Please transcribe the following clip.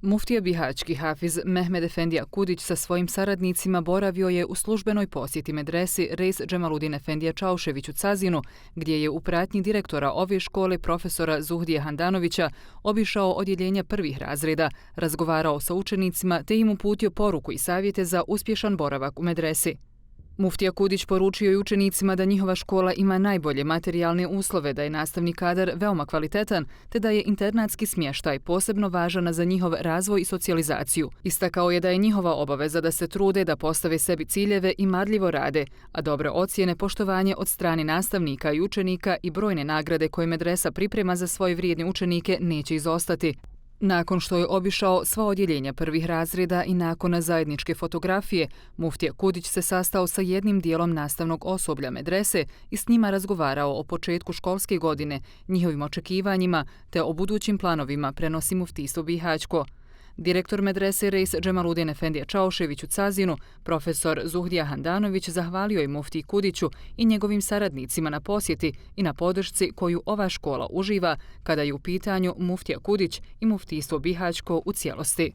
Muftija bihaćki Hafiz Mehmed Efendija Kudić sa svojim saradnicima boravio je u službenoj posjeti medresi Reis Džemaludin Efendija Čaušević u Cazinu, gdje je u pratnji direktora ove škole profesora Zuhdije Handanovića obišao odjeljenja prvih razreda, razgovarao sa učenicima te im uputio poruku i savjete za uspješan boravak u medresi. Muftija Kudić poručio i učenicima da njihova škola ima najbolje materijalne uslove, da je nastavni kadar veoma kvalitetan, te da je internatski smještaj posebno važan za njihov razvoj i socijalizaciju. Istakao je da je njihova obaveza da se trude da postave sebi ciljeve i marljivo rade, a dobre ocjene, poštovanje od strane nastavnika i učenika i brojne nagrade koje medresa priprema za svoje vrijedne učenike neće izostati. Nakon što je obišao sva odjeljenja prvih razreda i nakon zajedničke fotografije, muftija Kudić se sastao sa jednim dijelom nastavnog osoblja medrese i s njima razgovarao o početku školske godine, njihovim očekivanjima te o budućim planovima, prenosi muftijstvo bihaćko. Direktor medrese Reis Džemaludin Efendija Čaušević u Cazinu, profesor Zuhdija Handanović, zahvalio je muftiji Kudiću i njegovim saradnicima na posjeti i na podršci koju ova škola uživa kada je u pitanju muftija Kudić i muftijstvo bihaćko u cijelosti.